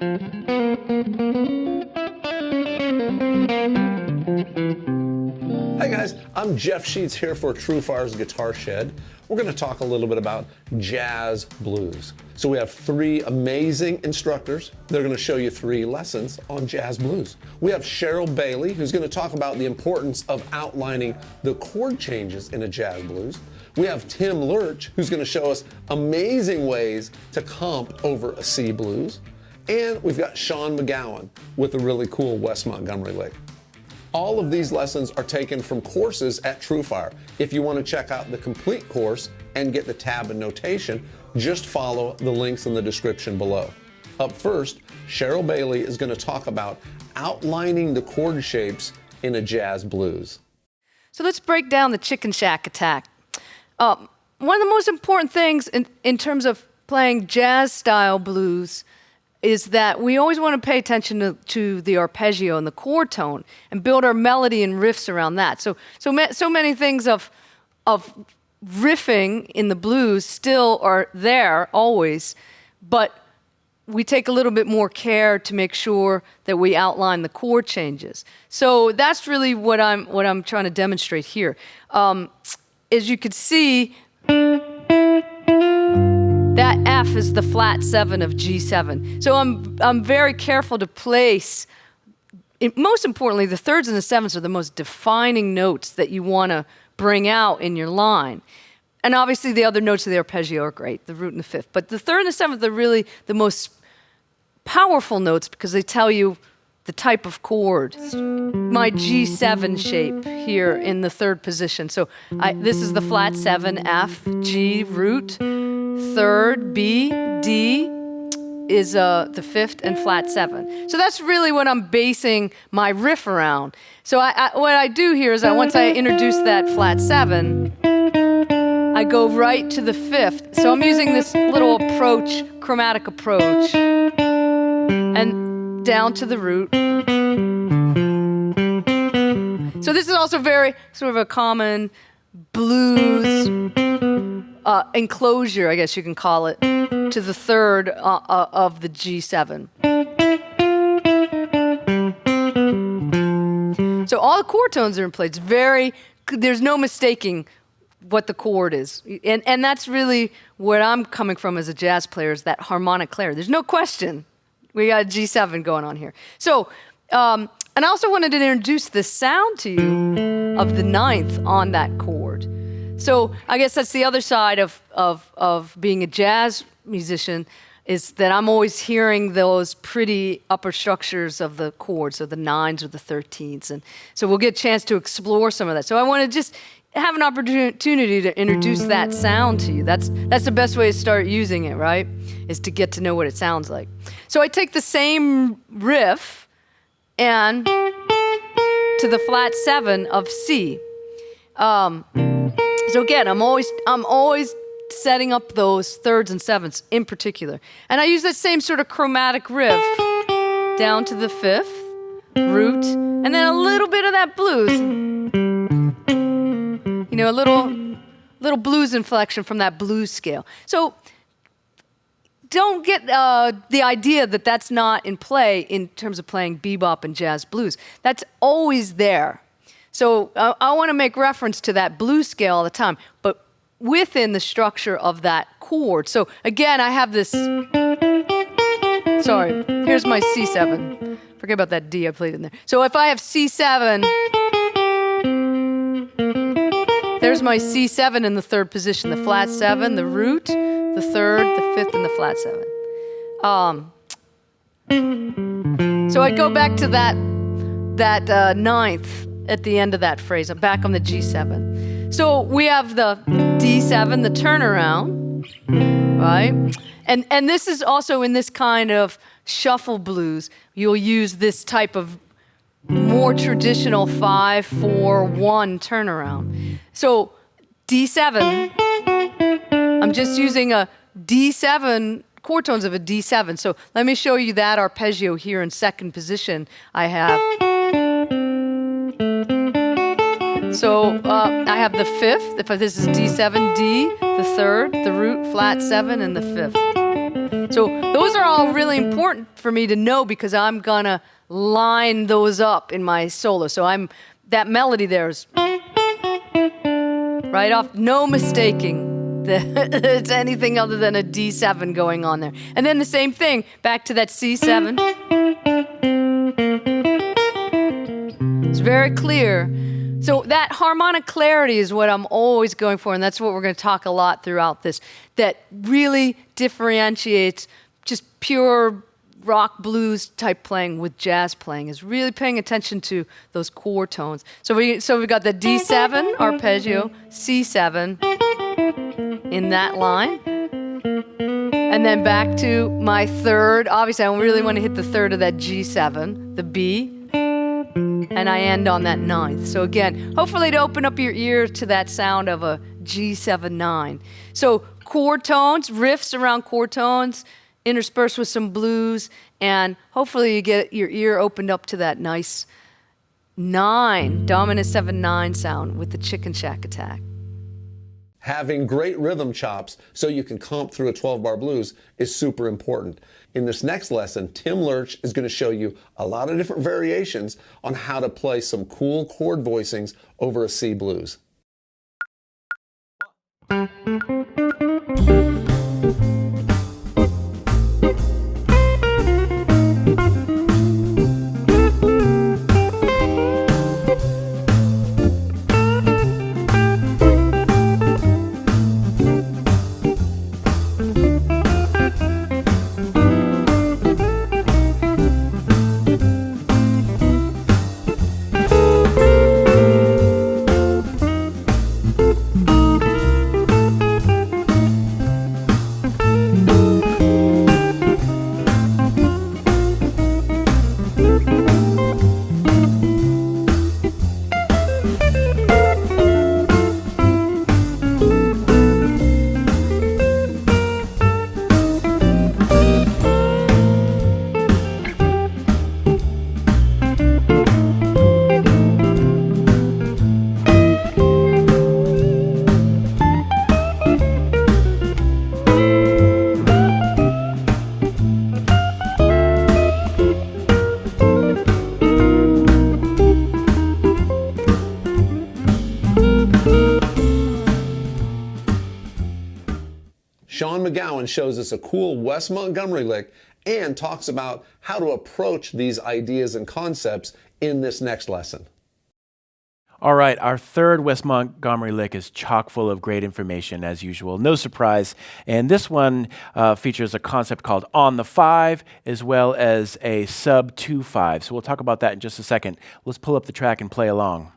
Hi guys, I'm Jeff Sheets here for TrueFire's Guitar Shed. We're going to talk a little bit about jazz blues. So we have 3 amazing instructors. They're going to show you 3 lessons on jazz blues. We have Cheryl Bailey, who's going to talk about the importance of outlining the chord changes in a jazz blues. We have Tim Lurch, who's going to show us amazing ways to comp over a C blues. And we've got Sean McGowan with a really cool West Montgomery lick. All of these lessons are taken from courses at TrueFire. If you want to check out the complete course and get the tab and notation, just follow the links in the description below. Up first, Cheryl Bailey is going to talk about outlining the chord shapes in a jazz blues. So let's break down the chicken shack attack. One of the most important things in terms of playing jazz style blues is that we always want to pay attention to the arpeggio and the chord tone and build our melody and riffs around that. So many things of riffing in the blues still are there always, but we take a little bit more care to make sure that we outline the chord changes. So that's really what I'm trying to demonstrate here. As you could see, that F is the flat 7 of G7. So I'm very careful to place, most importantly, the thirds and the sevenths are the most defining notes that you want to bring out in your line. And obviously the other notes of the arpeggio are great, the root and the fifth. But the third and the seventh are really the most powerful notes because they tell you the type of chord. My G7 shape here in the third position. So this is the flat 7, F, G, root, third, B, D is the fifth and flat 7. So that's really what I'm basing my riff around. So what I do here is once I introduce that flat 7, I go right to the fifth. So I'm using this little approach, chromatic approach, and down to the root. So this is also very sort of a common blues enclosure, I guess you can call it, to the third of the G7. So all the chord tones are in place. There's no mistaking what the chord is. And that's really where I'm coming from as a jazz player, is that harmonic clarity. There's no question. We got a G7 going on here. So, and I also wanted to introduce the sound to you of the ninth on that chord. So I guess that's the other side of being a jazz musician, is that I'm always hearing those pretty upper structures of the chords, so the 9s or the 13s. And so we'll get a chance to explore some of that. So I want to just have an opportunity to introduce that sound to you. That's the best way to start using it, right? Is to get to know what it sounds like. So I take the same riff and to the flat 7 of C. So again, I'm always setting up those thirds and sevenths in particular. And I use that same sort of chromatic riff down to the fifth, root, and then a little bit of that blues. You know, a little blues inflection from that blues scale. So don't get the idea that that's not in play in terms of playing bebop and jazz blues. That's always there. So I want to make reference to that blues scale all the time, but within the structure of that chord. So again, I have this, sorry, here's my C7. Forget about that D I played in there. So if I have C7, there's my C7 in the third position, the flat 7, the root, the third, the fifth, and the flat 7. So I go back to that ninth at the end of that phrase. I'm back on the G7. So we have the D7, the turnaround, right? And this is also in this kind of shuffle blues. You'll use this type of more traditional 5-4-1 turnaround. So D7, I'm just using a D7, chord tones of a D7. So let me show you that arpeggio here in second position I have. So I have the fifth, if this is D7, D, the third, the root, flat 7, and the fifth. So those are all really important for me to know because I'm gonna line those up in my solo. So that melody there is right off, no mistaking that it's anything other than a D7 going on there. And then the same thing, back to that C7. It's very clear. So that harmonic clarity is what I'm always going for, and that's what we're going to talk a lot throughout this, that really differentiates just pure rock blues type playing with jazz playing, is really paying attention to those core tones. So we've got the D7 arpeggio, C7 in that line, and then back to my third. Obviously, I really want to hit the third of that G7, the B, and I end on that ninth. So again, hopefully to open up your ear to that sound of a G7-9. So chord tones, riffs around chord tones, interspersed with some blues, and hopefully you get your ear opened up to that nice 9, dominant 7-9 sound with the chicken shack attack. Having great rhythm chops so you can comp through a 12-bar blues is super important. In this next lesson, Tim Lurch is going to show you a lot of different variations on how to play some cool chord voicings over a C blues. Sean McGowan shows us a cool West Montgomery lick and talks about how to approach these ideas and concepts in this next lesson. All right, our third West Montgomery lick is chock full of great information as usual, no surprise. And this one features a concept called on the 5 as well as a sub 2/5. So we'll talk about that in just a second. Let's pull up the track and play along.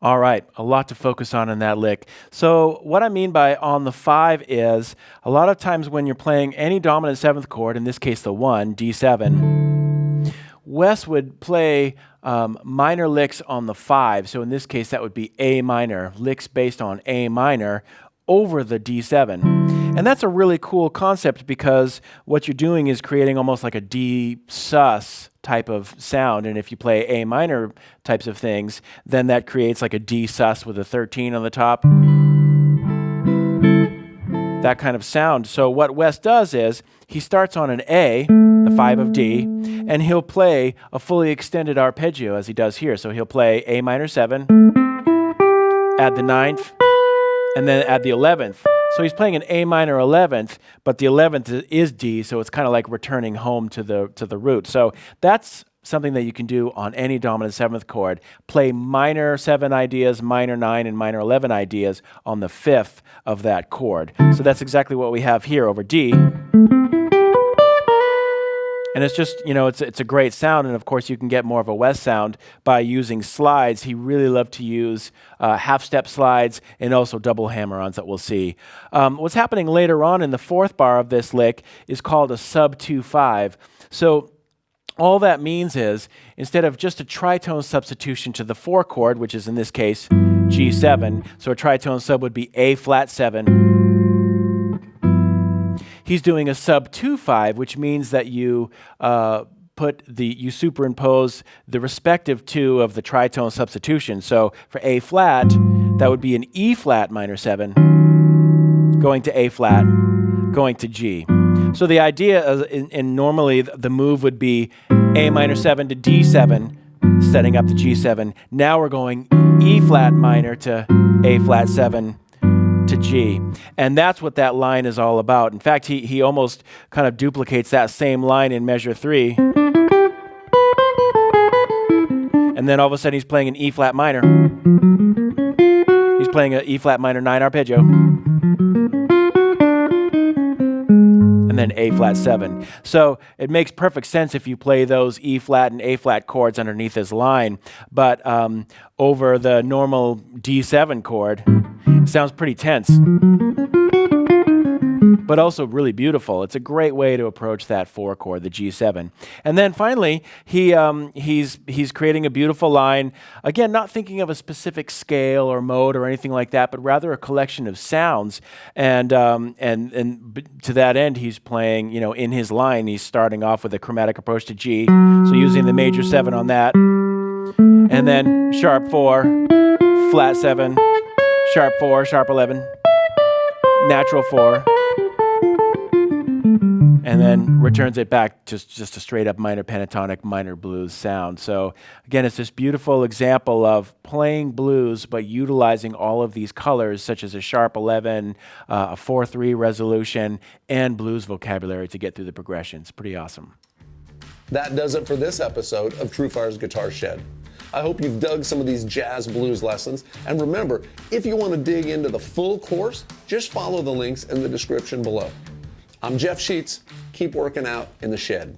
All right, a lot to focus on in that lick. So what I mean by on the 5 is a lot of times when you're playing any dominant 7th chord, in this case the 1, D7, Wes would play minor licks on the 5. So in this case that would be A minor, licks based on A minor over the D7. And that's a really cool concept because what you're doing is creating almost like a D sus type of sound. And if you play A minor types of things, then that creates like a D sus with a 13 on the top. that kind of sound. So what Wes does is he starts on an A, the 5 of D, and he'll play a fully extended arpeggio as he does here. So he'll play A minor 7, add the 9th, and then add the 11th. So he's playing an A minor 11th, but the 11th is D, so it's kind of like returning home to the root. So that's something that you can do on any dominant 7th chord. Play minor 7 ideas, minor 9, and minor 11 ideas on the 5th of that chord. So that's exactly what we have here over D. And it's just, you know, it's a great sound, and of course you can get more of a Wes sound by using slides. He really loved to use half-step slides and also double hammer-ons that we'll see. What's happening later on in the 4th bar of this lick is called a sub 2/5. So all that means is, instead of just a tritone substitution to the 4 chord, which is in this case G7, so a tritone sub would be A flat 7. He's doing a sub 2/5, which means that you you superimpose the respective 2 of the tritone substitution. So for A flat, that would be an E flat minor 7, going to A flat, going to G. So the idea is, and normally the move would be A minor 7 to D7, setting up the G7. Now we're going E flat minor to A flat 7 to G. And that's what that line is all about. In fact, he almost kind of duplicates that same line in measure 3. And then all of a sudden he's playing an E flat minor. He's playing an E flat minor 9 arpeggio. And then A flat 7. So it makes perfect sense if you play those E flat and A flat chords underneath his line. But over the normal D7 chord, it sounds pretty tense, but also really beautiful. It's a great way to approach that 4 chord, the G7. And then finally, he's creating a beautiful line. Again, not thinking of a specific scale or mode or anything like that, but rather a collection of sounds. And to that end, he's playing, you know, in his line, he's starting off with a chromatic approach to G, so using the major 7 on that, and then sharp 4, flat 7, sharp 4, sharp 11, natural 4, and then returns it back to just a straight up minor pentatonic, minor blues sound. So again, it's this beautiful example of playing blues, but utilizing all of these colors, such as a sharp 11, a 4/3 resolution, and blues vocabulary to get through the progressions. Pretty awesome. That does it for this episode of TrueFire's Guitar Shed. I hope you've dug some of these jazz blues lessons. And remember, if you want to dig into the full course, just follow the links in the description below. I'm Jeff Sheets. Keep working out in the shed.